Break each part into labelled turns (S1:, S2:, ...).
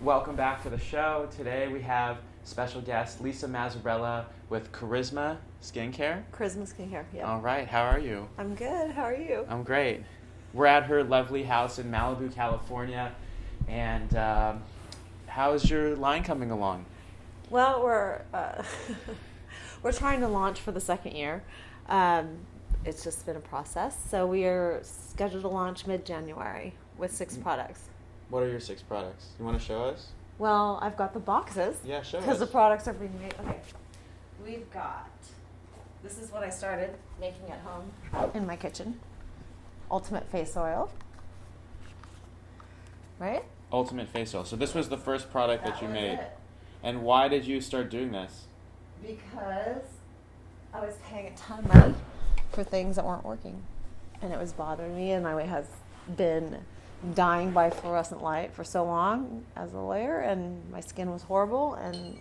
S1: Welcome back to the show. Today we have special guest Lisa Mazzerella with Karisma Skincare.
S2: Karisma Skincare, yeah.
S1: All right, how are you?
S2: I'm good. How are you?
S1: I'm great. We're at her lovely house in Malibu, California. And how's your line coming along?
S2: Well, we're trying to launch for the second year. It's just been a process. So we are scheduled to launch mid-January with 6 products.
S1: What are your 6 products? You want to show us?
S2: Well, I've got the boxes.
S1: Yeah, show us.
S2: Because the products are being made. Okay. We've got, this is what I started making at home in my kitchen. Ultimate Face Oil. Right?
S1: Ultimate Face Oil. So this was the first product that you
S2: was
S1: made.
S2: it.
S1: And why did you start doing this?
S2: Because I was paying a ton of money for things that weren't working. And it was bothering me, and I have been dying by fluorescent light for so long as a lawyer, and my skin was horrible, and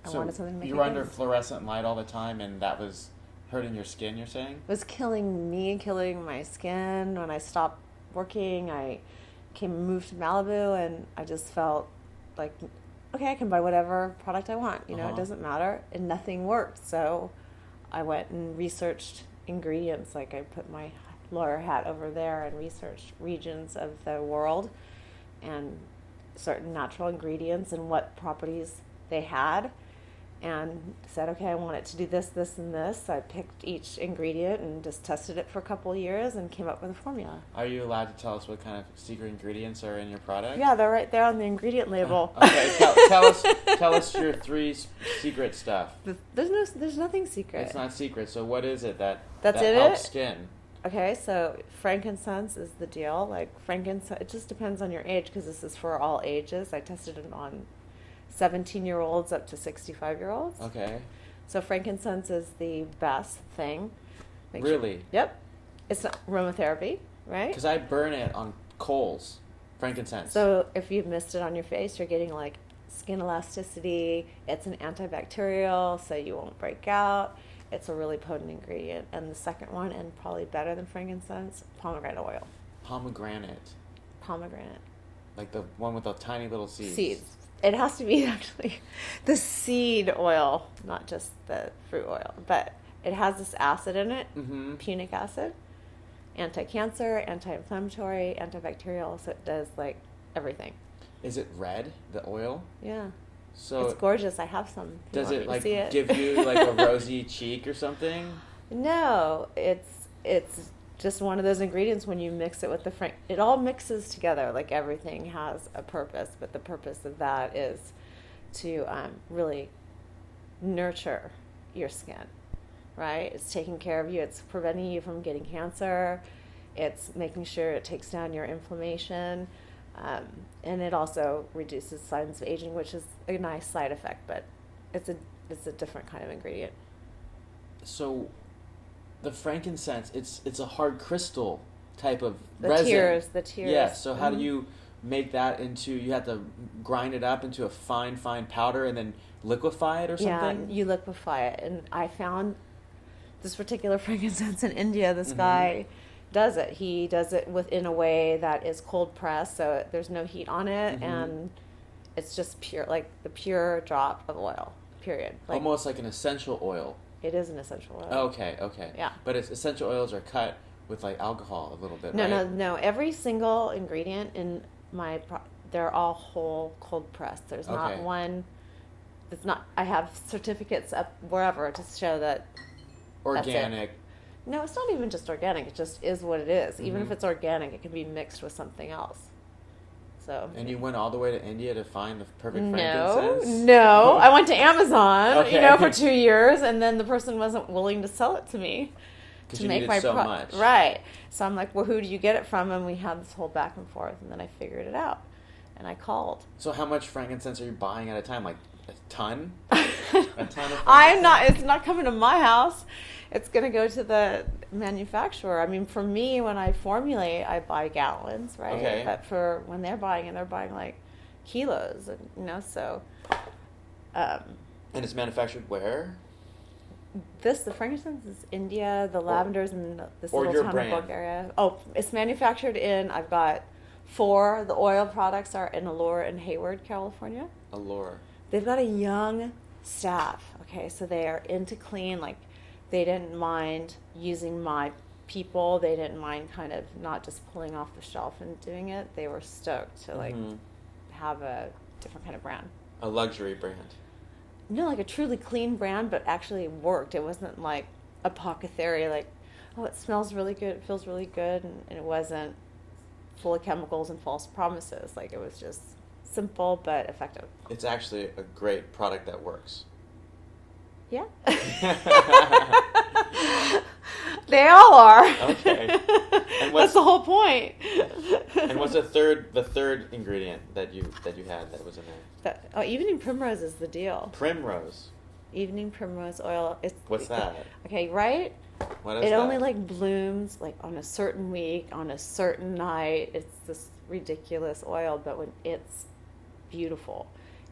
S2: I wanted something to make it
S1: you were under
S2: good.
S1: fluorescent light all the time, and that was hurting your skin, you're saying?
S2: It was killing me, killing my skin. When I stopped working, I moved to Malibu, and I just felt like, okay, I can buy whatever product I want. It doesn't matter. And nothing worked. So I went and researched ingredients. Like, I put my lawyer hat over there and researched regions of the world and certain natural ingredients and what properties they had, and said, okay, I want it to do this, this, and this. I picked each ingredient and just tested it for a couple of years and came up with a formula.
S1: Are you allowed to tell us what kind of secret ingredients are in your product?
S2: Yeah, they're right there on the ingredient label.
S1: Okay, tell us your 3 secret stuff.
S2: There's nothing secret.
S1: It's not secret. So what is it that
S2: That's
S1: helps skin?
S2: Okay, so frankincense is the deal. Like, frankincense, it just depends on your age, because this is for all ages. I tested it on 17-year-olds up to 65-year-olds.
S1: Okay.
S2: So frankincense is the best thing.
S1: Really?
S2: Yep. It's aromatherapy, right?
S1: Because I burn it on coals, frankincense.
S2: So if you've missed it on your face, you're getting like skin elasticity. It's an antibacterial, so you won't break out. It's a really potent ingredient. And the second one, and probably better than frankincense, pomegranate oil.
S1: Pomegranate. Like the one with the tiny little seeds.
S2: Seeds. It has to be actually the seed oil, not just the fruit oil. But it has this acid in it, punic acid, anti-cancer, anti-inflammatory, antibacterial, so it does like everything.
S1: Is it red, the oil?
S2: Yeah.
S1: So
S2: it's gorgeous. I have some.
S1: Does it like give you like a rosy cheek or something?
S2: No, it's just one of those ingredients. When you mix it with it all mixes together. Like, everything has a purpose, but the purpose of that is to really nurture your skin, right? It's taking care of you. It's preventing you from getting cancer. It's making sure it takes down your inflammation. And it also reduces signs of aging, which is a nice side effect, but it's a different kind of ingredient.
S1: So the frankincense, it's a hard crystal type of
S2: The
S1: resin.
S2: tears.
S1: Yeah, so how do you make that into, you have to grind it up into a fine powder and then liquefy it or something?
S2: Yeah, you liquefy it. And I found this particular frankincense in India. This guy does it. He does it in a way that is cold pressed, so there's no heat on it, and it's just pure, like the pure drop of oil, period. Like,
S1: almost like an essential oil.
S2: It is an essential oil.
S1: Okay.
S2: Yeah.
S1: But essential oils are cut with like alcohol a little bit, right?
S2: No. Every single ingredient in they're all whole cold pressed. There's not one. It's not. I have certificates up wherever to show that.
S1: Organic.
S2: No, it's not even just organic. It just is what it is. Even if it's organic, it can be mixed with something else. So.
S1: And you went all the way to India to find the perfect frankincense?
S2: No. I went to Amazon,
S1: Okay.
S2: for 2 years, and then the person wasn't willing to sell it to me.
S1: Because you needed so much.
S2: Right. So I'm like, well, who do you get it from? And we had this whole back and forth, and then I figured it out. And I called.
S1: So how much frankincense are you buying at a time? Like a ton?
S2: It's not coming to my house. It's going to go to the manufacturer. I mean, for me, when I formulate, I buy gallons, right?
S1: Okay.
S2: But for when they're buying like kilos, so.
S1: And it's manufactured where?
S2: The frankincense is India, the lavender's in this
S1: or
S2: little
S1: your
S2: town
S1: brand.
S2: of Bulgaria. Oh, it's manufactured I've got 4. The oil products are in Allure in Hayward, California.
S1: Allure.
S2: They've got a young staff. Okay, so they are into clean. Like, they didn't mind using my people. They didn't mind kind of not just pulling off the shelf and doing it. They were stoked to like have a different kind of brand.
S1: A luxury brand.
S2: No, like a truly clean brand, but actually worked. It wasn't like apothecary, like, oh, it smells really good, it feels really good, and it wasn't full of chemicals and false promises. Like, it was just simple but effective.
S1: It's actually a great product that works.
S2: Yeah. They all are.
S1: Okay. And
S2: that's the whole point.
S1: And what's the third ingredient that you had that was in there?
S2: Evening primrose is the deal.
S1: Primrose.
S2: Evening primrose oil.
S1: What's that?
S2: Okay, right?
S1: What is
S2: it
S1: that?
S2: only like blooms like on a certain week, on a certain night. It's this ridiculous oil, but when it's beautiful.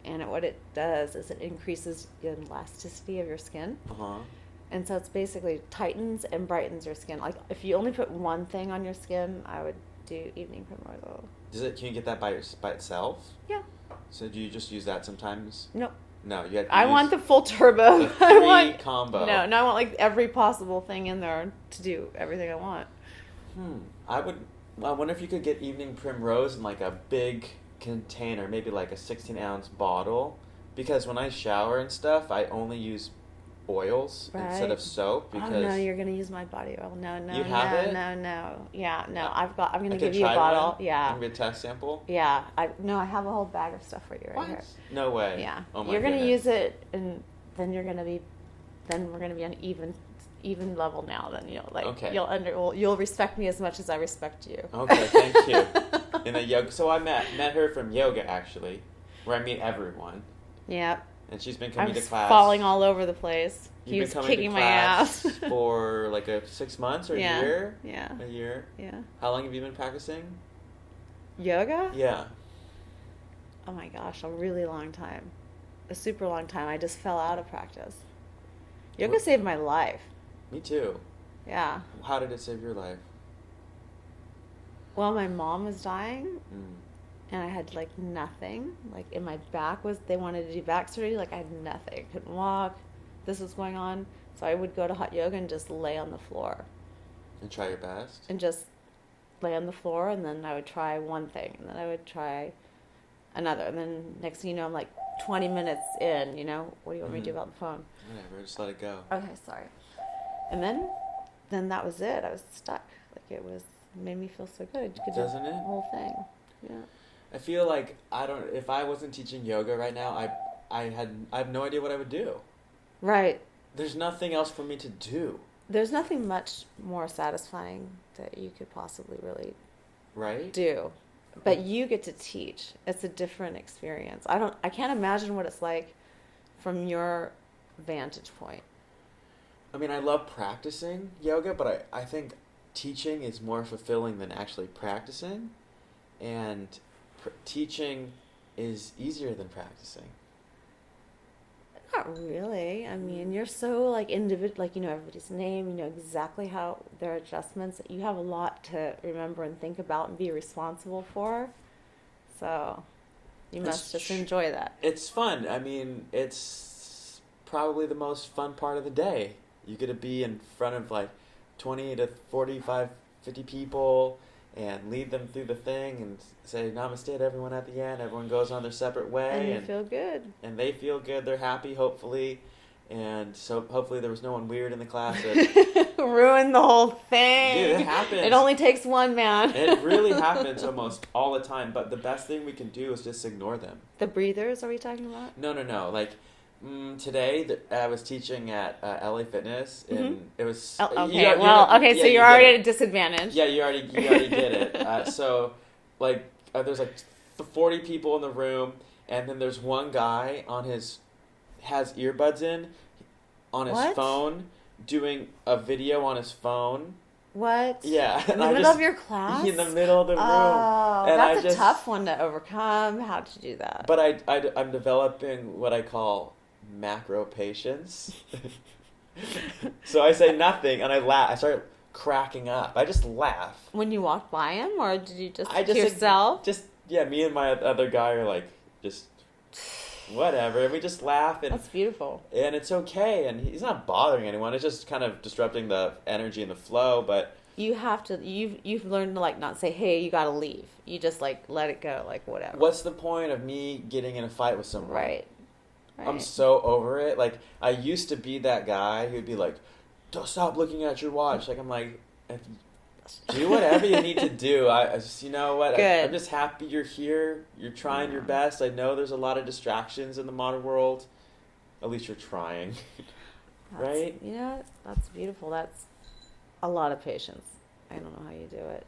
S2: And what it does is it increases the elasticity of your skin.
S1: Uh-huh.
S2: And so it's basically tightens and brightens your skin. Like, if you only put one thing on your skin, I would do evening primrose oil.
S1: Can you get that by itself?
S2: Yeah.
S1: So do you just use that sometimes?
S2: Nope.
S1: No, you have to
S2: I want the full turbo.
S1: the three combo.
S2: No, I want like every possible thing in there to do everything I want.
S1: I wonder if you could get evening primrose in like a big container, maybe like a 16-ounce bottle, because when I shower and stuff, I only use oils instead of soap. Because
S2: no, you're gonna use my body oil. No,
S1: you have it?
S2: No. Yeah, no. I'm gonna
S1: I
S2: give
S1: could
S2: you a
S1: try
S2: bottle.
S1: one?
S2: Yeah.
S1: Give me a test sample.
S2: Yeah. I have a whole bag of stuff for you right here.
S1: No way.
S2: Yeah.
S1: Oh my
S2: You're gonna
S1: goodness.
S2: use it, and then we're gonna be on even level now. Then
S1: Okay.
S2: you'll respect me as much as I respect you.
S1: Okay, thank you. In the yoga, so I met her from yoga actually, where I meet everyone.
S2: Yeah.
S1: And she's been coming to class.
S2: Falling all over the place. He
S1: You've
S2: was
S1: been coming
S2: kicking
S1: to
S2: my
S1: class
S2: ass.
S1: for like 6 months or a year?
S2: Yeah.
S1: A year?
S2: Yeah.
S1: How long have you been practicing?
S2: Yoga?
S1: Yeah.
S2: Oh my gosh, a really long time. A super long time. I just fell out of practice. Yoga saved my life.
S1: Me too.
S2: Yeah.
S1: How did it save your life?
S2: Well, my mom was dying. And I had like nothing. Like in my back they wanted to do back surgery. Like I had nothing. I couldn't walk. This was going on. So I would go to hot yoga and just lay on the floor.
S1: And try your best?
S2: And just lay on the floor, and then I would try one thing, and then I would try another. And then next thing you know, I'm like 20 minutes in, what do you want me to do about the phone?
S1: Whatever, just let it go.
S2: Okay, sorry. And then that was it. I was stuck. Like it made me feel so good. You could do
S1: Doesn't it?
S2: the whole thing. Yeah.
S1: I feel like if I wasn't teaching yoga right now, I have no idea what I would do.
S2: Right.
S1: There's nothing else for me to do.
S2: There's nothing much more satisfying that you could possibly really do. But you get to teach. It's a different experience. I can't imagine what it's like from your vantage point.
S1: I mean, I love practicing yoga, but I think teaching is more fulfilling than actually practicing. And teaching is easier than practicing.
S2: Not really. I mean, you're so like individual, like you know everybody's name, you know exactly how their adjustments. You have a lot to remember and think about and be responsible for. So you must just enjoy that.
S1: It's fun. I mean, it's probably the most fun part of the day. You get to be in front of like 20 to 45, 50 people and lead them through the thing and say namaste to everyone at the end. Everyone goes on their separate way.
S2: And you feel good.
S1: And they feel good. They're happy, hopefully. And so hopefully there was no one weird in the class.
S2: Ruin the whole thing.
S1: Dude, it happens.
S2: It only takes one man.
S1: It really happens almost all the time. But the best thing we can do is just ignore them.
S2: The breathers, are we talking about?
S1: No. Like, today I was teaching at LA Fitness, and it was...
S2: Okay,
S1: so
S2: you're already at a disadvantage.
S1: Yeah, you already did it. So, like, there's like 40 people in the room, and then there's one guy has earbuds in on his phone, doing a video on his phone.
S2: What?
S1: Yeah.
S2: In the middle of your class?
S1: In the middle of the room.
S2: Oh,
S1: and
S2: that's a tough one to overcome. How'd you do that?
S1: But I'm developing what I call macro patience. So I say nothing, and I laugh. I start cracking up. I just laugh.
S2: When you walked by him, or did you just
S1: I
S2: to
S1: just
S2: yourself?
S1: yeah, me and my other guy are like just whatever, and we just laugh, and
S2: That's beautiful.
S1: and it's okay, and he's not bothering anyone. It's just kind of disrupting the energy and the flow, but
S2: You have to. You've learned to like not say, "Hey, you got to leave." You just like let it go, like whatever.
S1: what's the point of me getting in a fight with someone?
S2: Right.
S1: I'm so over it. Like, I used to be that guy who'd be like, "Don't stop looking at your watch." Like, I'm like, do whatever you need to do. I just, you know what? I'm just happy you're here. You're trying your best. I know there's a lot of distractions in the modern world. At least you're trying. Right?
S2: You know, that's beautiful. That's a lot of patience. I don't know how you do it.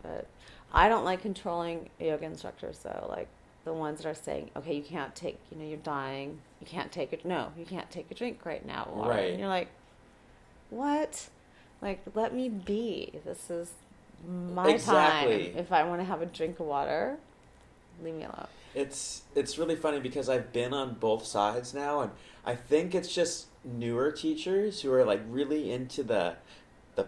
S2: But I don't like controlling yoga instructors, though. Like, the ones that are saying, okay, you can't take, you're dying. You can't take it. No, you can't take a drink right now. Water.
S1: Right.
S2: And you're like, what? Like, let me be. This is my time. If I want to have a drink of water, leave me alone.
S1: It's really funny because I've been on both sides now, and I think it's just newer teachers who are like really into the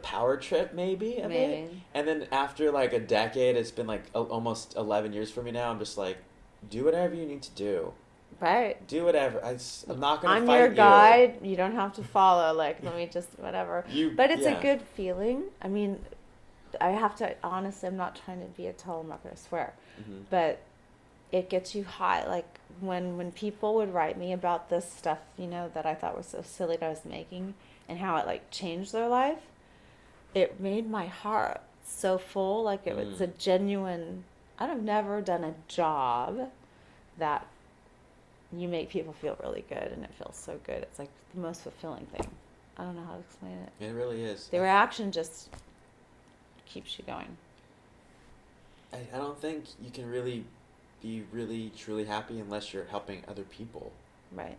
S1: power trip maybe. And then after like a decade, it's been like almost 11 years for me now. I'm just like, do whatever you need to do.
S2: Right.
S1: Do whatever. I'm not going to fight you.
S2: I'm your guide. You don't have to follow. Like, let me just, whatever. But it's a good feeling. I mean, I have to, honestly, I'm not trying to be a total, I'm not going to swear. Mm-hmm. But it gets you high. Like, when people would write me about this stuff, that I thought was so silly that I was making and how it, like, changed their life, it made my heart so full. Like, it was a genuine, I've never done a job that you make people feel really good, and it feels so good. It's like the most fulfilling thing. I don't know how to explain it.
S1: It really is.
S2: The reaction just keeps you going.
S1: I don't think you can really be really, truly happy unless you're helping other people.
S2: Right.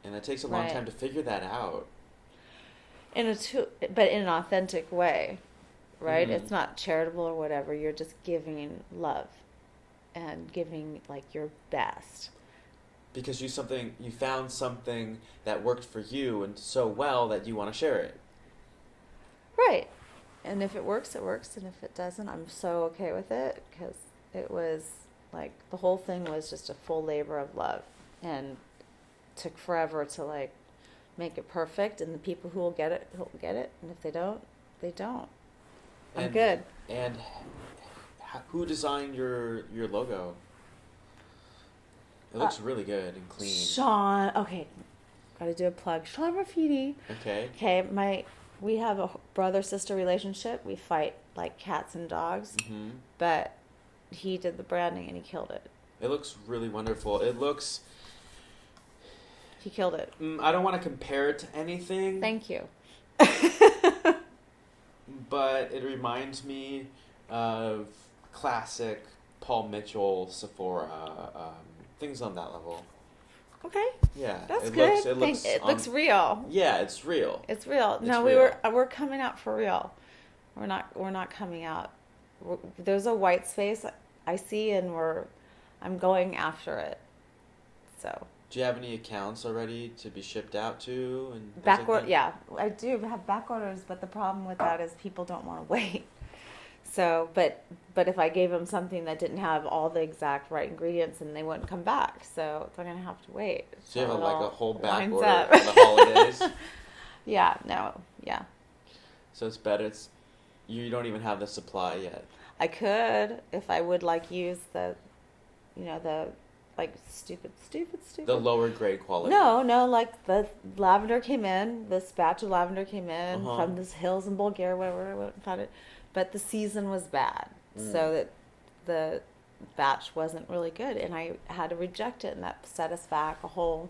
S1: And it takes a long time to figure that out.
S2: But in an authentic way, right?
S1: Mm-hmm.
S2: It's not charitable or whatever. You're just giving love and giving, like, your best.
S1: Because you found something that worked for you and so well that you want to share it.
S2: Right. And if it works, it works. And if it doesn't, I'm so okay with it, because it was like the whole thing was just a full labor of love, and took forever to like make it perfect. And the people who will get it, and if they don't, they don't. I'm good.
S1: And who designed your logo? It looks really good and clean.
S2: Sean. Okay, gotta do a plug. Sean Graffiti. Okay. We have a brother-sister relationship. We fight like cats and dogs. Mm-hmm. But he did the branding and he killed it.
S1: It looks really wonderful.
S2: He killed it.
S1: I don't want to compare it to anything.
S2: Thank you.
S1: But it reminds me of classic Paul Mitchell, Sephora, things on that level.
S2: Okay.
S1: Yeah.
S2: That's good. It looks real.
S1: Yeah, it's real.
S2: It's real. We're coming out for real. We're not coming out. There's a white space I see, and I'm going after it. So. Do
S1: you have any accounts already to be shipped out to? And
S2: backorder, yeah, I do have back orders, but the problem with that is people don't want to wait. So, but if I gave them something that didn't have all the exact right ingredients, then they wouldn't come back. So they're gonna have to wait.
S1: So you have like a whole back order for the holidays.
S2: Yeah.
S1: So it's better. You don't even have the supply yet.
S2: I could if I would use the like stupid.
S1: The lower grade quality.
S2: No, like the lavender came in. This batch of lavender came in from the hills in Bulgaria, whatever. I went and found it. But the season was bad, so that the batch wasn't really good, and I had to reject it, and that set us back a whole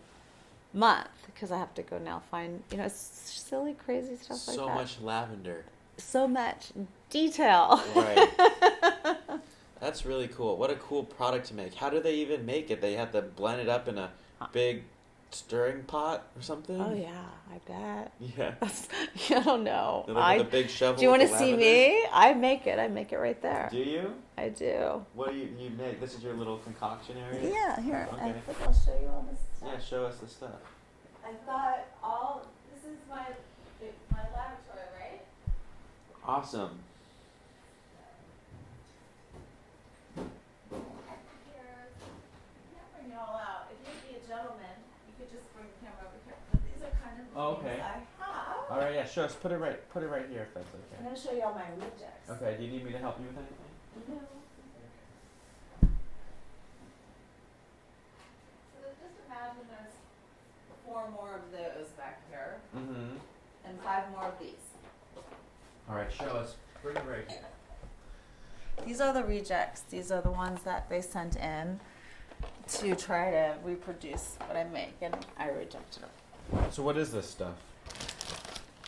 S2: month, because I have to go now find, silly, crazy stuff like that.
S1: So much lavender.
S2: So much detail.
S1: Right. That's really cool. What a cool product to make. How do they even make it? They have to blend it up in a big stirring pot or something?
S2: Oh, yeah. I bet.
S1: Yeah.
S2: I don't know.
S1: With a big shovel.
S2: Do you want to see me? I make it right there.
S1: Do you?
S2: I do.
S1: What do you make? This is your little concoction area?
S2: Yeah, here.
S1: Okay.
S2: I think I'll show you all this stuff.
S1: Yeah, show us the stuff.
S2: I've got this is my laboratory, right?
S1: Awesome.
S2: Bring it all out. If you'd be a gentleman, you could just bring the camera over here. But these are kind of the things I have.
S1: All right, yeah, sure. Let's put it right here if that's okay.
S2: I'm going to show you all my rejects.
S1: Okay. Do you need me to help you with anything?
S2: No. So just imagine there's 4 more of those back here,
S1: Mm-hmm.
S2: and 5 more of these.
S1: All right, show us. Bring it right here.
S2: These are the rejects. These are the ones that they sent in to try to reproduce what I make, and I rejected them.
S1: So what is this stuff?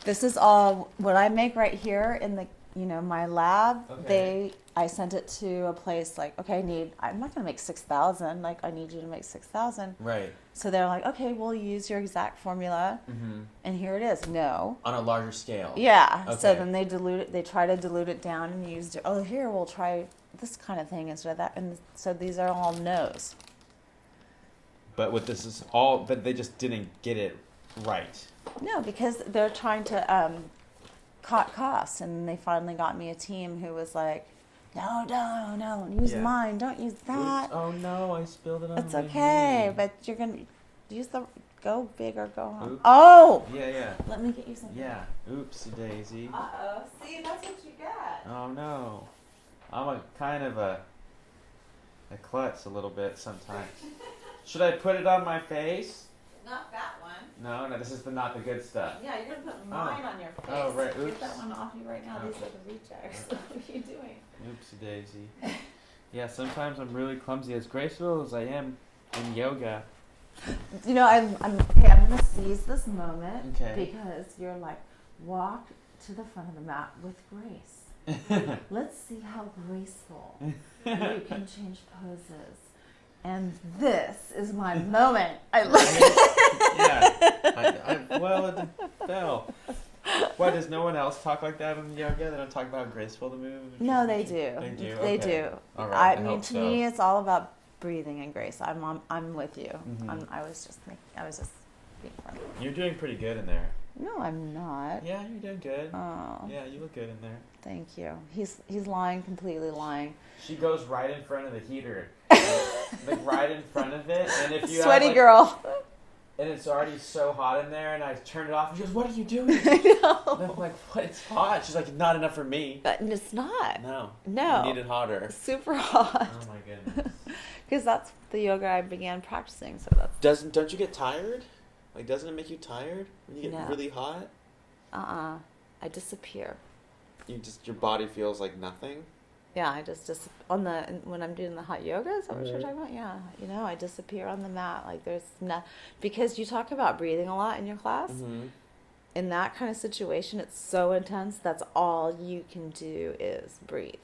S2: This is all what I make right here in the, my lab.
S1: Okay.
S2: I sent it to a place like, okay, I'm not going to make 6,000. Like, I need you to make 6,000.
S1: Right.
S2: So they're like, okay, we'll use your exact formula.
S1: Mm-hmm.
S2: And here it is. No.
S1: On a larger scale.
S2: Yeah.
S1: Okay.
S2: So then they try to dilute it down and use it. Oh, here, we'll try this kind of thing instead of that. And so these are all no's.
S1: But but they just didn't get it right.
S2: No, because they're trying to cut costs. And they finally got me a team who was like, no, use mine. Don't use that.
S1: Oops. Oh no, I spilled it on
S2: It's
S1: my
S2: okay,
S1: knee.
S2: but you're going to use go big or go home.
S1: Oops.
S2: Oh!
S1: Yeah.
S2: Let me get you something.
S1: Yeah. Oopsie daisy.
S2: Uh-oh. See, that's what you got.
S1: Oh no. I'm a kind of a klutz a little bit sometimes. Should I put it on my face?
S2: Not that one.
S1: No, this is not the good stuff.
S2: Yeah, you're going to put mine on your face.
S1: Oh, right. Oops.
S2: Get that one off you right now.
S1: Okay.
S2: These are the rejects. What are you doing?
S1: Oopsie daisy. Yeah, sometimes I'm really clumsy. As graceful as I am in yoga.
S2: I'm okay. I'm going to seize this moment because you're like, walk to the front of the mat with grace. Let's see how graceful you can change poses. And this is my moment. I love it.
S1: Yeah. Well, it fell. Why, does no one else talk like that in yoga? They don't talk about how graceful the move?
S2: No, they do.
S1: They do?
S2: They
S1: Okay.
S2: do.
S1: All right.
S2: I mean, to me, it's all about breathing and grace. I'm with you.
S1: Mm-hmm.
S2: I was just being funny.
S1: You're doing pretty good in there.
S2: No, I'm not.
S1: Yeah, you're doing good.
S2: Oh,
S1: Yeah, you look good in there.
S2: thank you. He's lying, completely lying.
S1: She goes right in front of the heater. Like right in front of it. And if you
S2: Sweaty
S1: have,
S2: girl.
S1: And it's already so hot in there, and I turn it off, and she goes, "What are you doing?"
S2: I know.
S1: And I'm like, "What? It's hot." She's like, "Not enough for me."
S2: But it's not.
S1: No.
S2: No.
S1: You need it hotter.
S2: Super hot.
S1: Oh my goodness.
S2: Because that's the yoga I began practicing. So that's.
S1: Don't you get tired? Like, doesn't it make you tired when you get really hot?
S2: I disappear.
S1: Your body feels like nothing.
S2: Yeah, I just when I'm doing the hot yoga, is that what you're talking about? Yeah, I disappear on the mat. Like there's no, because you talk about breathing a lot in your class.
S1: Mm-hmm.
S2: In that kind of situation, it's so intense. That's all you can do is breathe,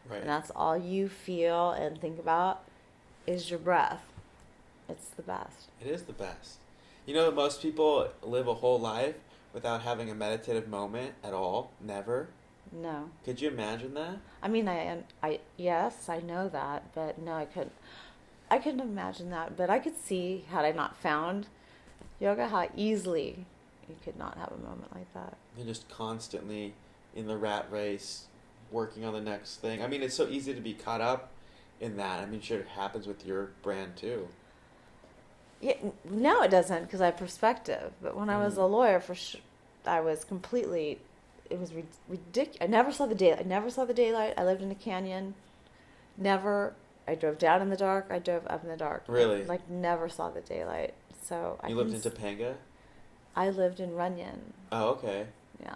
S1: Right.
S2: and that's all you feel and think about is your breath. It's the best.
S1: It is the best. Most people live a whole life without having a meditative moment at all. Never.
S2: No.
S1: Could you imagine that?
S2: I mean, yes, I know that, but no, I couldn't imagine that, but I could see, had I not found yoga, how easily you could not have a moment like that.
S1: You're just constantly in the rat race, working on the next thing. I mean, it's so easy to be caught up in that. I mean, sure, it happens with your brand too.
S2: Yeah, now it doesn't because I have perspective, but when I was a lawyer, I was completely... It was ridiculous. I never saw the daylight. I lived in a canyon. I drove down in the dark. I drove up in the dark.
S1: Really?
S2: Like, never saw the daylight. So
S1: You lived in Topanga?
S2: I lived in Runyon.
S1: Oh, okay.
S2: Yeah.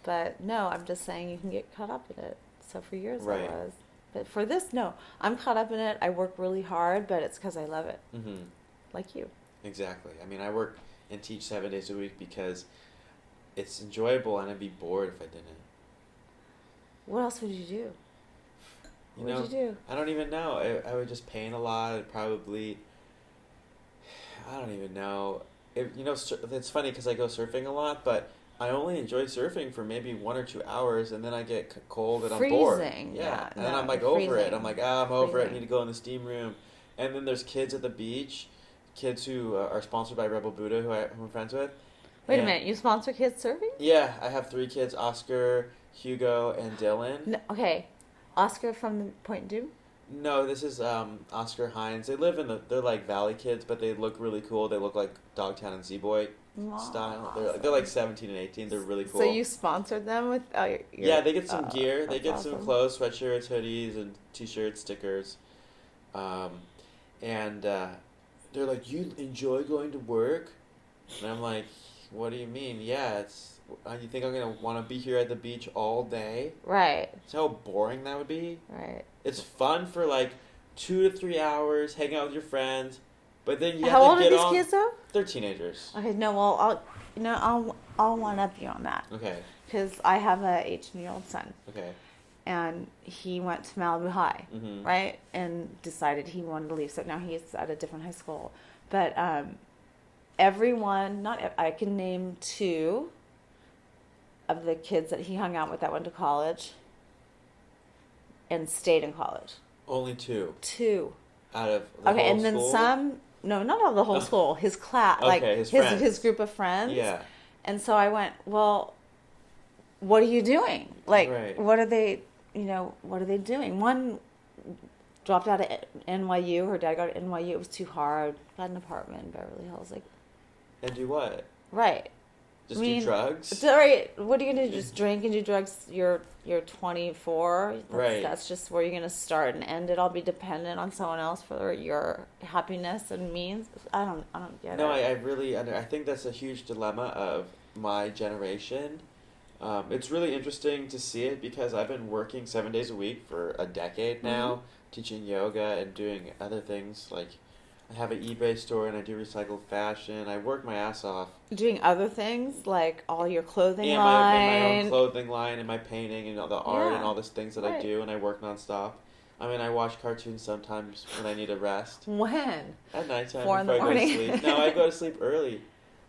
S2: But no, I'm just saying you can get caught up in it. So for years
S1: Right.
S2: I was. But for this, no. I'm caught up in it. I work really hard, but it's because I love it.
S1: Mm-hmm.
S2: Like you.
S1: Exactly. I mean, I work and teach 7 days a week because it's enjoyable, and I'd be bored if I didn't.
S2: What else would you do? What would you do?
S1: I don't even know. I would just paint a lot. I'd probably... I don't even know. It's funny because I go surfing a lot, but I only enjoy surfing for maybe 1 or 2 hours, and then I get cold and I'm bored.
S2: Freezing.
S1: Yeah. And
S2: no,
S1: then I'm like over it.
S2: freezing.
S1: I'm like, I'm over it. I
S2: Freezing.
S1: need to go in the steam room. And then there's kids at the beach, kids who are sponsored by Rebel Buddha, who I'm friends with.
S2: Wait a
S1: And-
S2: minute. You sponsor kids surfing?
S1: Yeah, I have 3 kids. Oscar, Hugo and Dylan.
S2: No, okay, Oscar from the Point Doom.
S1: No, this is Oscar Hines. They live in they're like Valley kids, but they look really cool. They look like Dogtown and Z-Boy style. They're like 17 and 18. They're really cool.
S2: So you sponsored them with
S1: yeah, they get some gear. They get
S2: awesome.
S1: some clothes, sweatshirts, hoodies, and t-shirts, stickers. And they're like, "You enjoy going to work?" And I'm like, "What do you mean? Yeah, you think I'm gonna want to be here at the beach all day?"
S2: Right.
S1: See how boring that would be?
S2: Right.
S1: It's fun for like 2 to 3 hours, hang out with your friends, but then you
S2: How
S1: have
S2: old
S1: to
S2: are
S1: get
S2: these
S1: on.
S2: kids though?
S1: They're teenagers.
S2: Okay, no, well, I'll one up you on that.
S1: Okay.
S2: Because I have a 18-year-old son.
S1: Okay.
S2: And he went to Malibu High,
S1: Mm-hmm.
S2: right? And decided he wanted to leave. So now he's at a different high school. But everyone, I can name 2 of the kids that he hung out with that went to college and stayed in college.
S1: Only 2.
S2: 2.
S1: Out of the
S2: Okay,
S1: whole
S2: and then
S1: school?
S2: some, no, not all the whole school, his class,
S1: Okay,
S2: like
S1: his friends.
S2: his group of friends.
S1: Yeah.
S2: And so I went, well, what are you doing? Like,
S1: Right.
S2: what are they doing? One dropped out of NYU. Her dad got to NYU. It was too hard. Got an apartment in Beverly Hills. Like,
S1: And do what?
S2: right.
S1: Just
S2: I mean,
S1: do drugs?
S2: It's all right. What are you going to do? Just drink and do drugs? You're 24.
S1: Right.
S2: That's just where you're going to start and end it. I'll be dependent on someone else for your happiness and means. I don't get
S1: No,
S2: it.
S1: I really I think that's a huge dilemma of my generation. It's really interesting to see it because I've been working 7 days a week for a decade now, teaching yoga and doing other things. Like, I have an eBay store and I do recycled fashion. I work my ass off.
S2: Doing other things like all your clothing
S1: And
S2: line.
S1: my own clothing line and my painting and all the art
S2: Yeah.
S1: and all these things that I
S2: Right.
S1: do, and I work nonstop. I mean, I watch cartoons sometimes when I need a rest.
S2: When?
S1: At nighttime
S2: 4 in
S1: before
S2: the
S1: I go to
S2: morning.
S1: sleep. No, I go to sleep early.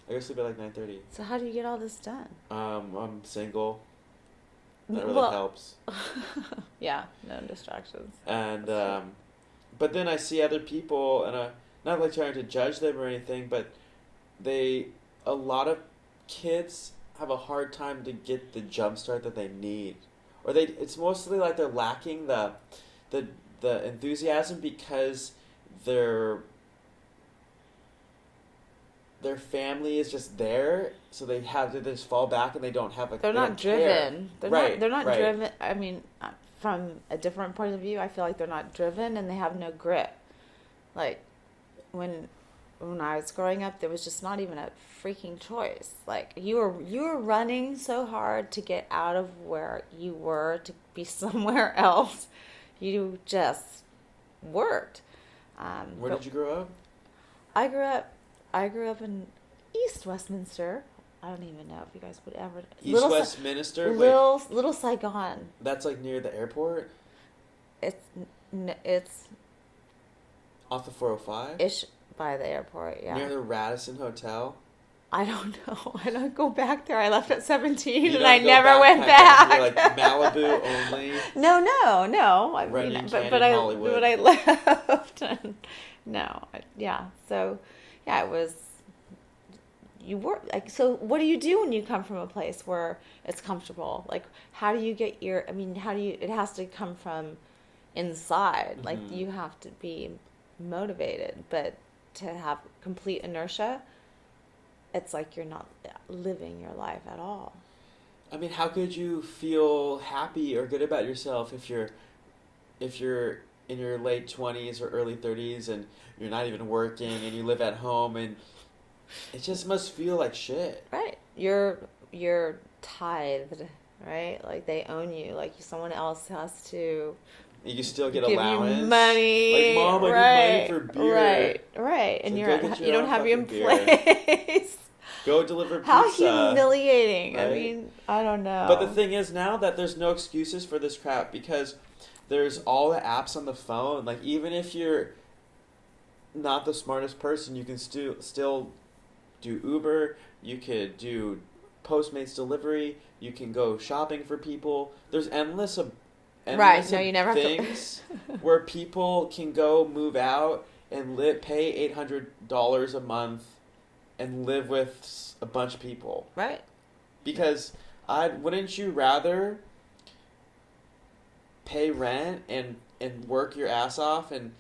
S1: I go to sleep at like 9:30.
S2: So how do you get all this done?
S1: I'm single. That really
S2: Well-
S1: helps.
S2: Yeah, no distractions.
S1: And but then I see other people, and not like trying to judge them or anything, but a lot of kids have a hard time to get the jump start that they need, or it's mostly like they're lacking the enthusiasm because their family is just there, so they have to just fall back and they don't have
S2: They're
S1: they
S2: not
S1: don't care.
S2: driven. They're not
S1: right.
S2: driven. I mean, from a different point of view, I feel like they're not driven and they have no grit. Like when I was growing up, there was just not even a freaking choice. Like you were running so hard to get out of where you were to be somewhere else. You just worked.
S1: Where did you grow up?
S2: I grew up in East Westminster. I don't even know if you guys would ever.
S1: East Westminster?
S2: Little Saigon.
S1: That's like near the airport?
S2: It's
S1: Off the 405?
S2: ish by the airport. Yeah.
S1: Near the Radisson Hotel?
S2: I don't know. I don't go back there. I left at 17
S1: You
S2: and
S1: don't
S2: I
S1: go
S2: never went
S1: backpacking.
S2: back.
S1: You're like Malibu only?
S2: No. I
S1: Runyon
S2: mean,
S1: Canyon,
S2: but I
S1: Hollywood.
S2: left. And yeah. So, yeah, it was. You work like so. What do you do when you come from a place where it's comfortable? Like, how do you get your? I mean, how do you? It has to come from inside. Like,
S1: Mm-hmm.
S2: you have to be motivated, but to have complete inertia, it's like you're not living your life at all.
S1: I mean, how could you feel happy or good about yourself if you're in your late 20s or early 30s and you're not even working and you live at home, and it just must feel like shit.
S2: Right. You're tithed, right? Like they own you. Like someone else has to
S1: You still get
S2: give
S1: allowance.
S2: you money.
S1: Like, Mom, I need money for beer.
S2: Right. And
S1: So
S2: you're
S1: go get
S2: you
S1: your
S2: don't
S1: own
S2: have your
S1: fucking beer.
S2: place.
S1: Go deliver pizza.
S2: How humiliating.
S1: Right?
S2: I mean, I don't know.
S1: But the thing is now that there's no excuses for this crap because there's all the apps on the phone. Like, even if you're not the smartest person, you can still do Uber. You could do Postmates delivery. You can go shopping for people. There's endless
S2: Right. No, you never have to-
S1: things where people can go move out and pay $800 a month and live with a bunch of people.
S2: Right.
S1: Because wouldn't you rather pay rent and work your ass off and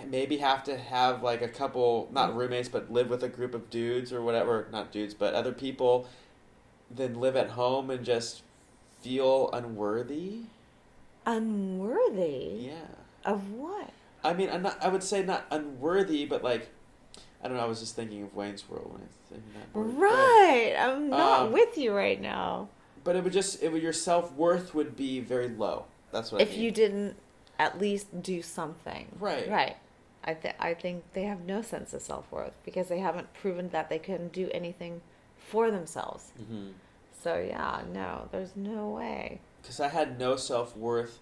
S1: maybe have to have like a couple, not roommates, but live with a group of dudes or whatever, not dudes, but other people, than live at home and just feel unworthy.
S2: Unworthy?
S1: Yeah.
S2: Of what?
S1: I mean, I would say not unworthy, but like, I don't know, I was just thinking of Wayne's World when I was thinking that word.
S2: Right. I'm not with you right now.
S1: But your self-worth would be very low. That's what I mean.
S2: If you didn't at least do something.
S1: Right.
S2: Right. I think they have no sense of self-worth because they haven't proven that they can do anything for themselves.
S1: Mm-hmm.
S2: So, yeah, no, there's no way.
S1: Because I had no self-worth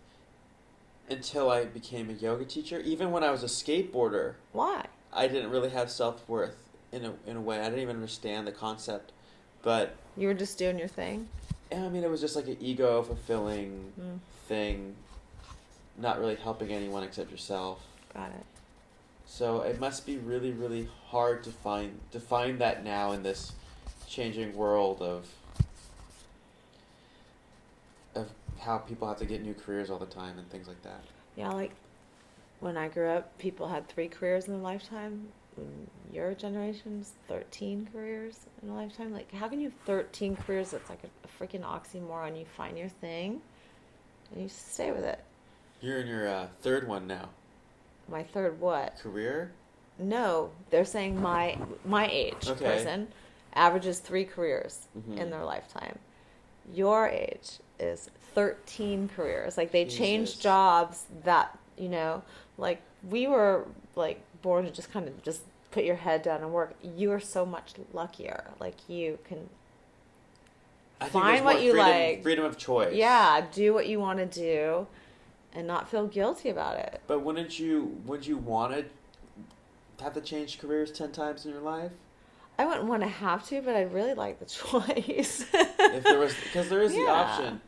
S1: until I became a yoga teacher. Even when I was a skateboarder.
S2: Why?
S1: I didn't really have self-worth in a way. I didn't even understand the concept. But
S2: you were just doing your thing?
S1: Yeah, I mean, it was just like an ego-fulfilling thing. Not really helping anyone except yourself.
S2: Got it.
S1: So it must be really, really hard to find that now in this changing world of how people have to get new careers all the time and things like that.
S2: Yeah, like when I grew up, people had 3 careers in a lifetime. Your generation's 13 careers in a lifetime. Like, how can you have 13 careers? That's like a freaking oxymoron. You find your thing and you stay with it.
S1: You're in your third one now.
S2: My third what?
S1: Career?
S2: No, they're saying my age person averages 3 careers in their lifetime. Your age is 13 careers. Like, they changed jobs that, like, we were, like, born to just kind of just put your head down and work. You are so much luckier. Like, you can find what you like.
S1: Freedom of choice.
S2: Yeah, do what you want to do and not feel guilty about it.
S1: But would you want to have to change careers 10 times in your life?
S2: I wouldn't want to have to, but I'd really like the choice.
S1: If there was, because there is the option.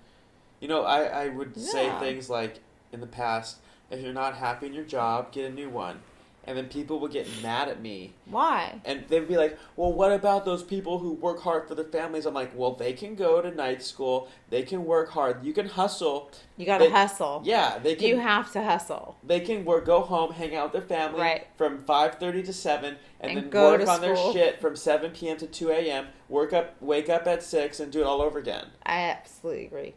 S1: I would say things like, in the past, if you're not happy in your job, get a new one. And then people would get mad at me.
S2: Why?
S1: And they'd be like, well, what about those people who work hard for their families? I'm like, well, they can go to night school. They can work hard. You can hustle.
S2: You got to hustle.
S1: Yeah.
S2: You have to hustle.
S1: They can go home, hang out with their family from 5:30 to 7, and then work on their shit from 7 p.m. to 2 a.m., wake up at 6, and do it all over again.
S2: I absolutely agree.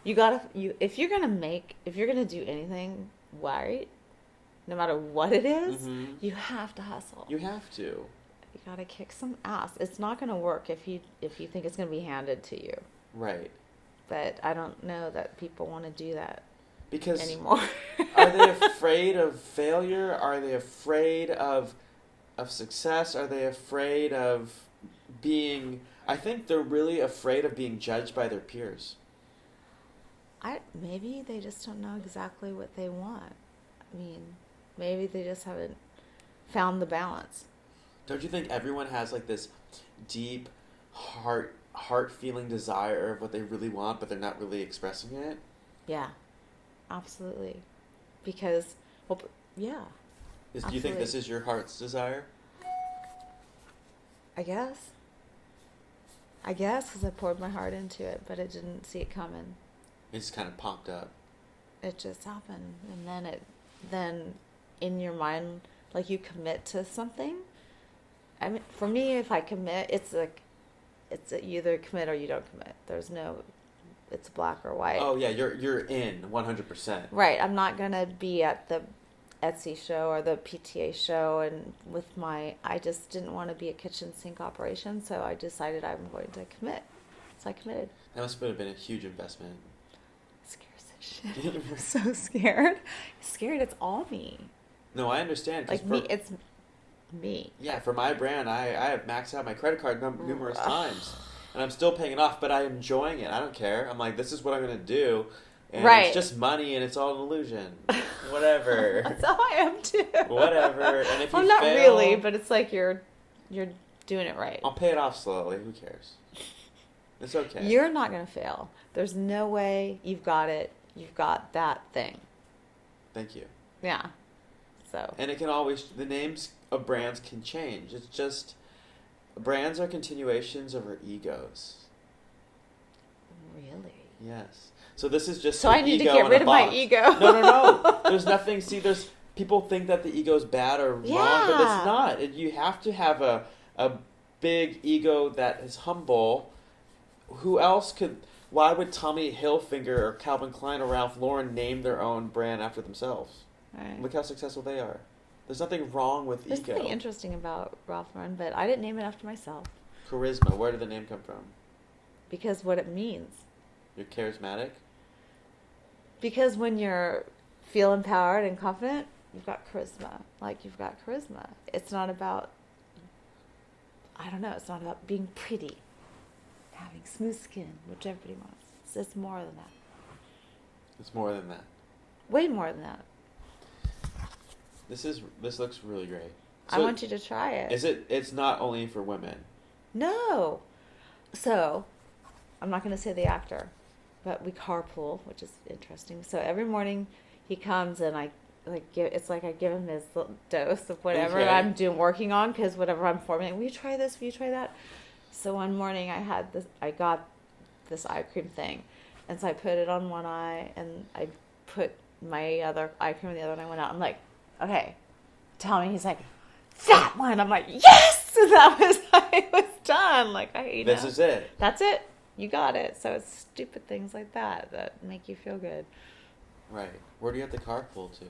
S2: If you're going to do anything right, no matter what it is, you have to hustle.
S1: You have to.
S2: You got to kick some ass. It's not going to work if you think it's going to be handed to you.
S1: Right.
S2: But I don't know that people want to do that anymore.
S1: Are they afraid of failure? Are they afraid of success? Are they afraid of being... I think they're really afraid of being judged by their peers.
S2: Maybe they just don't know exactly what they want. I mean... Maybe they just haven't found the balance.
S1: Don't you think everyone has like this deep heart-feeling desire of what they really want, but they're not really expressing it?
S2: Yeah, absolutely. Because, yeah.
S1: Do you think this is your heart's desire?
S2: I guess, because I poured my heart into it, but I didn't see it coming.
S1: It just kind of popped up.
S2: It just happened, and then in your mind, like, you commit to something. I mean, for me, if I commit, it's like, you either commit or you don't commit. There's no, it's black or white.
S1: Oh yeah, you're in 100%.
S2: Right. I'm not gonna be at the Etsy show or the PTA show and I just didn't want to be a kitchen sink operation, so I decided I'm going to commit. So I committed.
S1: That must have been a huge investment.
S2: Shit. I'm so scared. It's all me.
S1: No, I understand.
S2: Like, it's me.
S1: Yeah, for my brand, I have maxed out my credit card numerous times. And I'm still paying it off, but I'm enjoying it. I don't care. I'm like, this is what I'm going to do. And it's just money, and it's all an illusion. Whatever.
S2: That's how I am, too.
S1: Whatever. And if you
S2: not
S1: fail,
S2: really, but it's like you're doing it right.
S1: I'll pay it off slowly. Who cares? It's okay.
S2: You're not going to fail. There's no way. You've got it. You've got that thing.
S1: Thank you.
S2: Yeah. So.
S1: And it can always, the names of brands can change. It's just, brands are continuations of our egos.
S2: Really?
S1: Yes. So this is just
S2: So I need to get rid of my ego.
S1: No. There's nothing. See, there's people think that the ego is bad or wrong, but it's
S2: Yeah.
S1: not. You have to have a big ego that is humble. Who else could? Why would Tommy Hilfiger or Calvin Klein or Ralph Lauren name their own brand after themselves?
S2: Right.
S1: Look how successful they are. There's nothing wrong with
S2: There's
S1: ego.
S2: something interesting about Ralph Lauren, but I didn't name it after myself.
S1: Charisma. Where did the name come from?
S2: Because what it means.
S1: You're charismatic.
S2: Because when you're feel empowered and confident, you've got charisma. Like, you've got charisma. It's not about, I don't know, it's not about being pretty, having smooth skin, which everybody wants. It's more than that.
S1: It's more than that.
S2: Way more than that.
S1: This looks really great.
S2: I want you to try it.
S1: It's not only for women.
S2: No. So, I'm not going to say the actor, but we carpool, which is interesting. So every morning he comes and I give him his little dose of whatever I'm working on, because whatever I'm formulating, will you try this? Will you try that? So one morning I got this eye cream thing, and so I put it on one eye and I put my other eye cream on the other, and I went out. I'm like, okay, tell me. He's like, that one. I'm like, yes. And that was how it was done. Like,
S1: This is it.
S2: That's it. You got it. So it's stupid things like that make you feel good.
S1: Right. Where do you have to carpool to?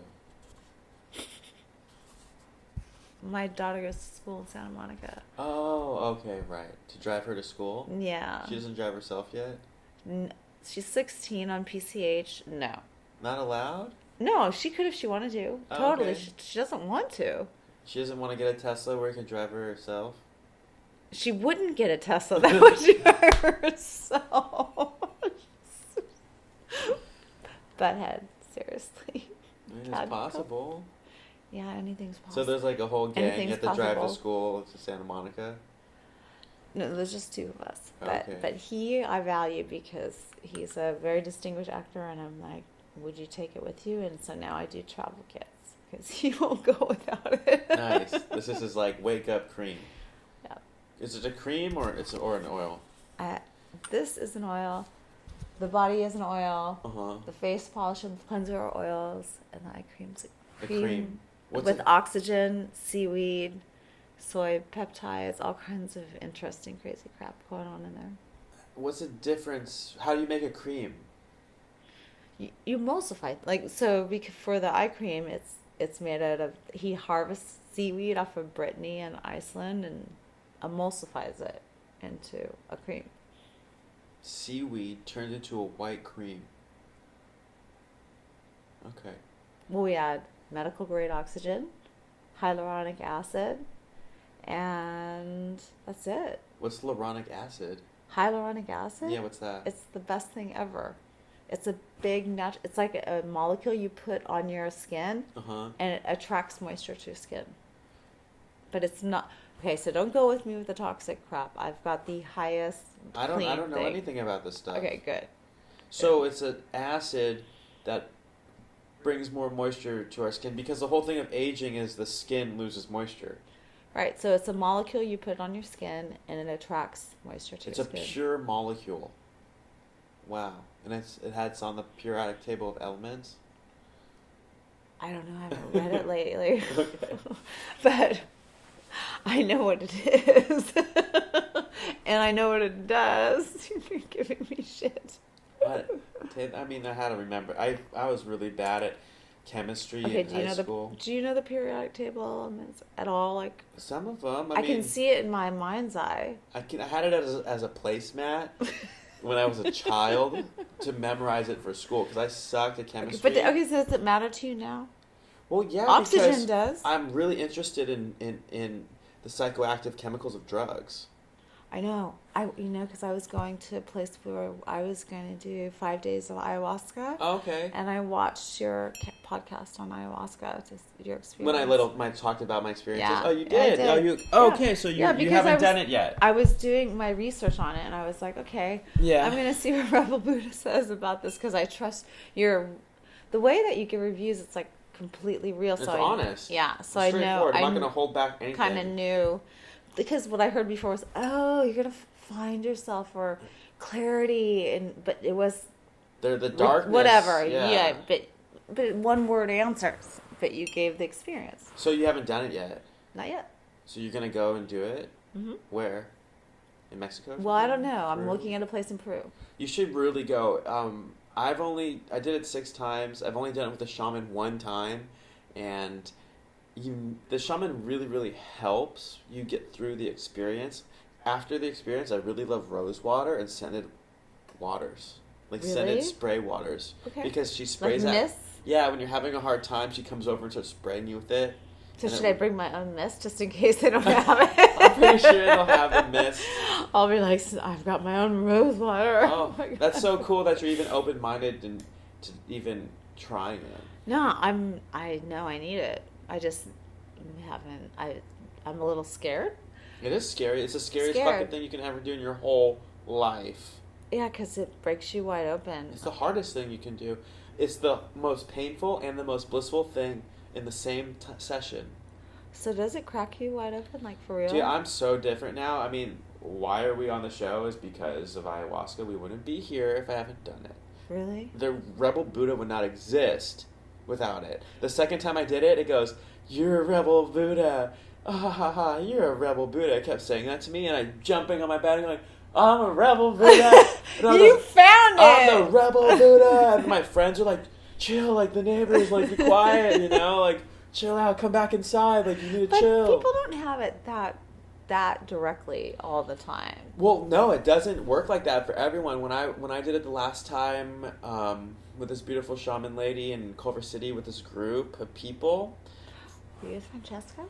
S2: My daughter goes to school in Santa Monica.
S1: Oh, okay, right. To drive her to school?
S2: Yeah.
S1: She doesn't drive herself yet?
S2: She's 16 on PCH. No.
S1: Not allowed?
S2: No, she could if she wanted to.
S1: Oh,
S2: Totally.
S1: okay.
S2: She doesn't want to.
S1: She doesn't want to get a Tesla where she can drive her herself?
S2: She wouldn't get a Tesla that would drive herself. Butthead, seriously.
S1: I mean, it's possible.
S2: Yeah, anything's possible.
S1: So there's like a whole gang. You
S2: Anything's
S1: have to drive to
S2: possible.
S1: school to Santa Monica?
S2: No, there's just two of us.
S1: Okay.
S2: But he I value because he's a very distinguished actor, and I'm like, would you take it with you? And so now I do travel kits because he won't go without it.
S1: Nice. This is his like wake up cream.
S2: Yeah.
S1: Is it a cream or an oil?
S2: This is an oil. The body is an oil.
S1: Uh-huh.
S2: The face polish and cleanser are oils, and the eye cream's a
S1: cream. What's
S2: with
S1: it?
S2: oxygen, seaweed, soy peptides, all kinds of interesting, crazy crap going on in there.
S1: What's the difference? How do you make a cream?
S2: You emulsify, for the eye cream, it's made out of, he harvests seaweed off of Brittany and Iceland and emulsifies it into a cream.
S1: Seaweed turned into a white cream. Okay.
S2: Well, we add medical grade oxygen, hyaluronic acid, and that's it.
S1: What's hyaluronic acid?
S2: Hyaluronic acid?
S1: Yeah, what's that?
S2: It's the best thing ever. It's a big it's like a molecule you put on your skin, and it attracts moisture to your skin. But it's not okay. So don't go with me with the toxic crap. I've got the highest.
S1: I don't know
S2: thing.
S1: anything about this stuff.
S2: Okay, good.
S1: So it's an acid that brings more moisture to our skin, because the whole thing of aging is the skin loses moisture.
S2: Right. So it's a molecule you put on your skin, and it attracts moisture to your skin.
S1: It's a pure molecule. Wow. And it's on the periodic table of elements?
S2: I don't know. I haven't read it lately.
S1: Okay.
S2: But I know what it is. And I know what it does. You're giving me shit.
S1: What? I mean, I had to remember. I was really bad at chemistry in high school.
S2: Do you know the periodic table elements at all? Like,
S1: some of them.
S2: I can see it in my mind's eye.
S1: I had it as a placemat when I was a child to memorize it for school, because I sucked at chemistry.
S2: But so does it matter to you now?
S1: Well, yeah,
S2: oxygen
S1: because
S2: does.
S1: I'm really interested in the psychoactive chemicals of drugs.
S2: I know. Because I was going to a place where I was going to do 5 days of ayahuasca.
S1: Oh, okay.
S2: And I watched your podcast on ayahuasca, just your experience.
S1: When I talked about my experiences.
S2: Yeah.
S1: Oh, you did?
S2: I did.
S1: Okay, so you haven't done it yet.
S2: I was doing my research on it, and I was like, okay, I'm going to see what Rebel Buddha says about this, because I trust the way that you give reviews, it's like completely real.
S1: It's honest.
S2: Yeah, so
S1: it's
S2: I know.
S1: I'm not going to hold back anything.
S2: Kind of knew. Because what I heard before was, you're going to find yourself, or clarity, but it was
S1: They're the darkness.
S2: Whatever.
S1: Yeah.
S2: Yeah, but one word answers. But you gave the experience.
S1: So you haven't done it yet?
S2: Not yet.
S1: So you're going to go and do it?
S2: Mm-hmm.
S1: Where? In Mexico?
S2: Well, I don't know. I'm
S1: Peru?
S2: looking at a place in Peru.
S1: You should really go. I did it 6 times. I've only done it with a shaman 1 time. And the shaman really, really helps you get through the experience. After the experience, I really love rose water and scented waters. Like
S2: really?
S1: Scented spray waters.
S2: Okay.
S1: Because she sprays
S2: like
S1: that.
S2: mist?
S1: Yeah, when you're having a hard time, she comes over and starts spraying you with it.
S2: So should I bring my own mist just in case they don't have it?
S1: I'm pretty sure they'll have the mist.
S2: I'll be like, I've got my own rose water.
S1: Oh, that's so cool that you're even open-minded and to even trying it.
S2: No, I know I need it. I just haven't. I'm a little scared.
S1: It is scary. It's the scariest
S2: Scared.
S1: fucking thing you can ever do in your whole life.
S2: Yeah, because it breaks you wide open.
S1: It's the hardest thing you can do. It's the most painful and the most blissful thing in the same session.
S2: So does it crack you wide open, like for real?
S1: Dude, I'm so different now. I mean, why are we on the show is because of ayahuasca. We wouldn't be here if I haven't done it.
S2: Really?
S1: The Rebel Buddha would not exist without it. The second time I did it, it goes, "You're a Rebel Buddha. Ah, ha, ha, ha, you're a Rebel Buddha." It kept saying that to me, and I'm jumping on my bed and going, "I'm a Rebel Buddha."
S2: You found it!
S1: I'm the Rebel Buddha. And my friends are like, "Chill, like the neighbors, like be quiet, you know, like chill out, come back inside, like you need to chill."
S2: But people don't have it that directly all the time.
S1: Well, no, it doesn't work like that for everyone. When I did it the last time with this beautiful shaman lady in Culver City with this group of people.
S2: Are you Francesca?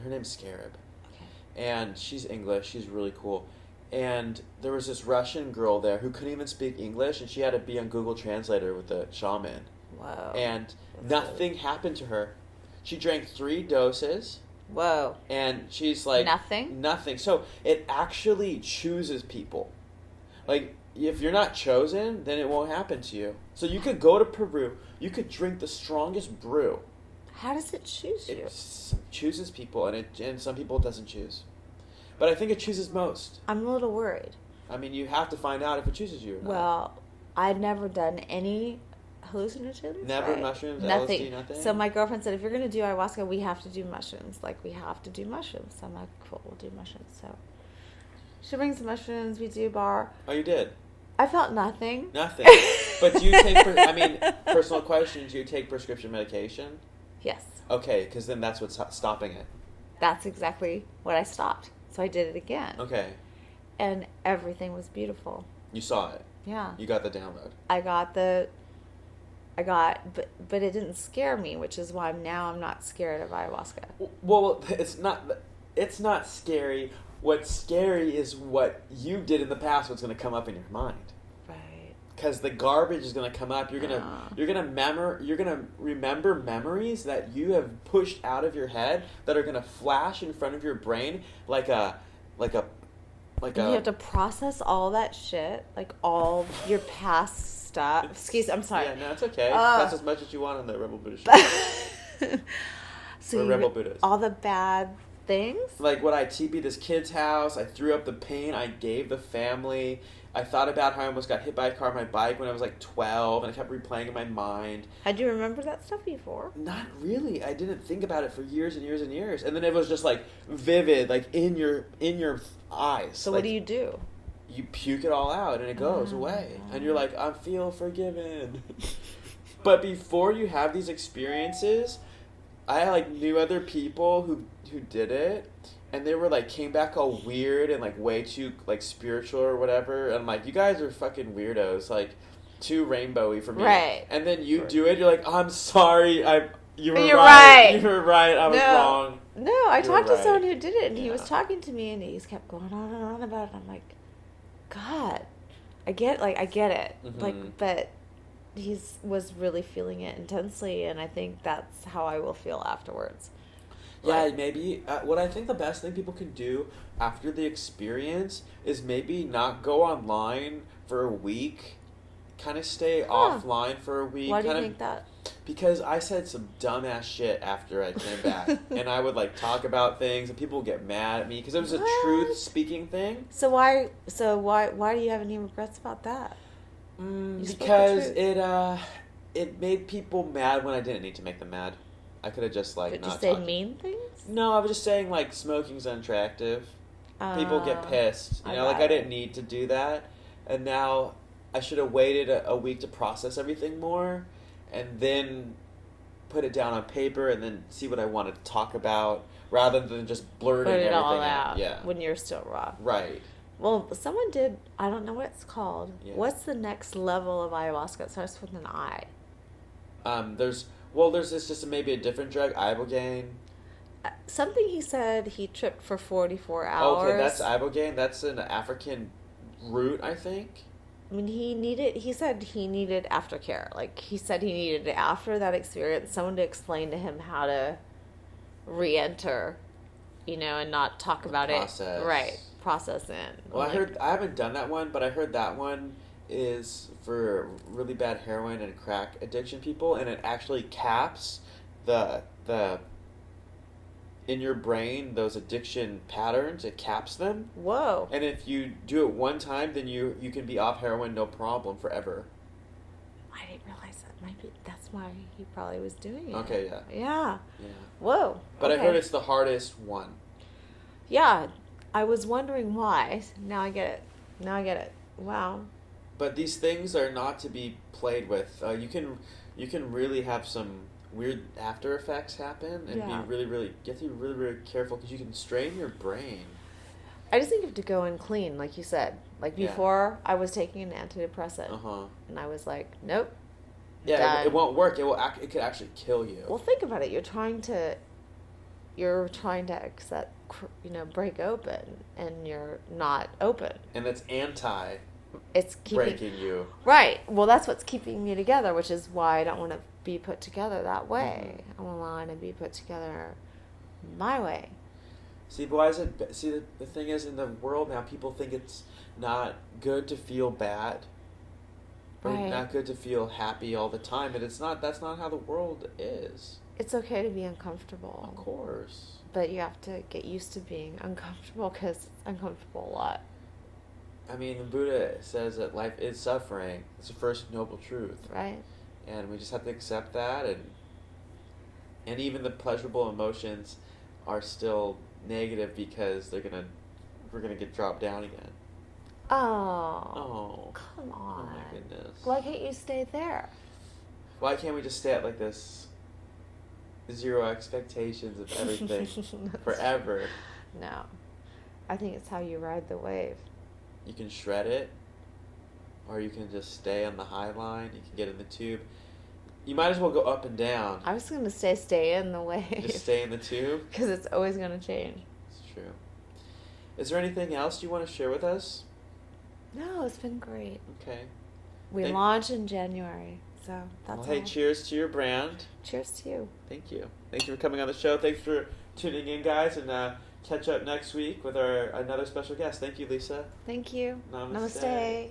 S1: Her name's Scarab.
S2: Okay.
S1: And she's English. She's really cool. And there was this Russian girl there who couldn't even speak English, and she had to be on Google Translator with the shaman.
S2: Whoa.
S1: And
S2: That's
S1: nothing happened to her. She drank 3 doses.
S2: Whoa.
S1: And she's like...
S2: Nothing?
S1: Nothing. So it actually chooses people. Like, if you're not chosen, then it won't happen to you. So you could go to Peru. You could drink the strongest brew.
S2: How does it choose you?
S1: It chooses people, and some people it doesn't choose. But I think it chooses most.
S2: I'm a little worried.
S1: I mean, you have to find out if it chooses you or not.
S2: Well, I've never done any hallucinogens.
S1: Never
S2: right?
S1: Mushrooms,
S2: nothing.
S1: LSD, nothing?
S2: So my girlfriend said, if you're going to do ayahuasca, we have to do mushrooms. Like, we have to do mushrooms. So I'm like, cool, we'll do mushrooms. So she brings the mushrooms, we do bar.
S1: Oh, you did?
S2: I felt nothing.
S1: Nothing. But do you take, personal question, do you take prescription medication?
S2: Yes.
S1: Okay, because then that's what's stopping it.
S2: That's exactly what I stopped. So I did it again.
S1: Okay.
S2: And everything was beautiful.
S1: You saw it.
S2: Yeah.
S1: You got the download.
S2: But it didn't scare me, which is why now I'm not scared of ayahuasca.
S1: Well, it's not scary. What's scary is what you did in the past, what's going to come up in your mind.
S2: Right.
S1: Because the garbage is going to come up. You're gonna remember memories that you have pushed out of your head that are going to flash in front of your brain like a.
S2: You have to process all that shit, like all your past stuff. I'm sorry.
S1: Yeah, no, it's okay. That's as much as you want on the Rebel Buddha show.
S2: So
S1: Rebel Buddhas.
S2: All the bad things?
S1: Like when I TP'd this kid's house, I threw up the pain I gave the family. I thought about how I almost got hit by a car on my bike when I was like 12, and I kept replaying in my mind.
S2: Had you remembered that stuff before?
S1: Not really. I didn't think about it for years and years and years. And then it was just like vivid, like in your eyes.
S2: So
S1: like,
S2: what do?
S1: You puke it all out and it goes away. And you're like, I feel forgiven. But before you have these experiences, I like knew other people who did it, and they were like came back all weird and like way too like spiritual or whatever. And I'm like, you guys are fucking weirdos, like too rainbowy for me.
S2: Right.
S1: And then you do it, you're like, I'm sorry, you're
S2: right.
S1: right. You were right. I was wrong.
S2: No, I talked to
S1: right.
S2: someone who did it, and he was talking to me, and he just kept going on and on about it. I'm like, God, I get it.
S1: Mm-hmm.
S2: Like, but he was really feeling it intensely, and I think that's how I will feel afterwards.
S1: Yeah, maybe. What I think the best thing people can do after the experience is maybe not go online for a week. Kind of stay offline for a week.
S2: Why do you think that?
S1: Because I said some dumbass shit after I came back. And I would like talk about things and people would get mad at me because it was a truth speaking thing.
S2: So why do you have any regrets about that? You spoke the
S1: Because
S2: truth.
S1: it made people mad when I didn't need to make them mad. I could have just like
S2: Did you
S1: not
S2: say
S1: talked.
S2: mean things?
S1: No, I was just saying like smoking's unattractive. People get
S2: Uh,
S1: pissed.
S2: I
S1: Like
S2: got
S1: I
S2: it.
S1: didn't need to do that, and now I should have waited a week to process everything more, and then put it down on paper, and then see what I wanted to talk about, rather than just
S2: Put
S1: blurting
S2: it all
S1: everything out.
S2: out
S1: Yeah,
S2: when you're still raw.
S1: right.
S2: Well, someone did. I don't know what it's called.
S1: Yeah.
S2: What's the next level of ayahuasca? It starts with an I.
S1: There's this just maybe a different drug, ibogaine.
S2: Something he said he tripped for 44 hours.
S1: Okay, that's ibogaine. That's an African root, I think.
S2: I mean, he said he needed aftercare. Like, he said he needed, after that experience, someone to explain to him how to re-enter, and not talk about
S1: Process.
S2: it. Right. Process in.
S1: Well, I haven't done that one, but I heard that one is for really bad heroin and crack addiction people, and it actually caps the in your brain, those addiction patterns. It caps them,
S2: Whoa.
S1: and if you do it one time, then you can be off heroin no problem forever.
S2: I didn't realize that. Might be, that's why he probably was doing it.
S1: Okay, yeah.
S2: Yeah.
S1: Yeah.
S2: Whoa.
S1: But
S2: okay.
S1: I heard it's the hardest one.
S2: Yeah. I was wondering why. Now I get it. Wow.
S1: But these things are not to be played with. You can really have some weird after effects happen, and
S2: Yeah.
S1: be really, really, you have to be really, really careful, because you can strain your brain.
S2: I just think you have to go in clean, like you said. Like,
S1: Yeah.
S2: before, I was taking an antidepressant,
S1: Uh-huh.
S2: and I was like, nope.
S1: Yeah,
S2: done.
S1: it won't work. It could actually kill you.
S2: Well, think about it. You're trying to accept, break open, and you're not open.
S1: And it's anti
S2: It's keeping
S1: breaking you.
S2: right. Well, that's what's keeping me together, which is why I don't want to be put together that way. I want to be put together my way.
S1: See, but why is it? See, the thing is, in the world now, people think it's not good to feel bad, or
S2: Right.
S1: not good to feel happy all the time, and it's not. That's not how the world is.
S2: It's okay to be uncomfortable.
S1: Of course.
S2: But you have to get used to being uncomfortable, because it's uncomfortable a lot.
S1: I mean, the Buddha says that life is suffering. It's the first noble truth,
S2: Right?
S1: and we just have to accept that, and even the pleasurable emotions are still negative, because we're gonna get dropped down again.
S2: Oh.
S1: Oh.
S2: Come
S1: Oh
S2: on.
S1: my goodness.
S2: Why can't you stay there?
S1: Why can't we just stay at like this zero expectations of everything forever?
S2: No. I think it's how you ride the wave.
S1: You can shred it, or you can just stay on the high line. You can get in the tube. You might as well go up and down.
S2: I was going to stay in the wave.
S1: Just stay in the tube.
S2: Because it's always going to change.
S1: It's true. Is there anything else you want to share with us?
S2: No, it's been great.
S1: Okay.
S2: We launch in January, so that's
S1: Well, hey,
S2: all.
S1: cheers to your brand.
S2: Cheers to you.
S1: Thank you. Thank you for coming on the show. Thanks for tuning in, guys, and catch up next week with another special guest. Thank you, Lisa.
S2: Thank you.
S1: Namaste.
S2: Namaste.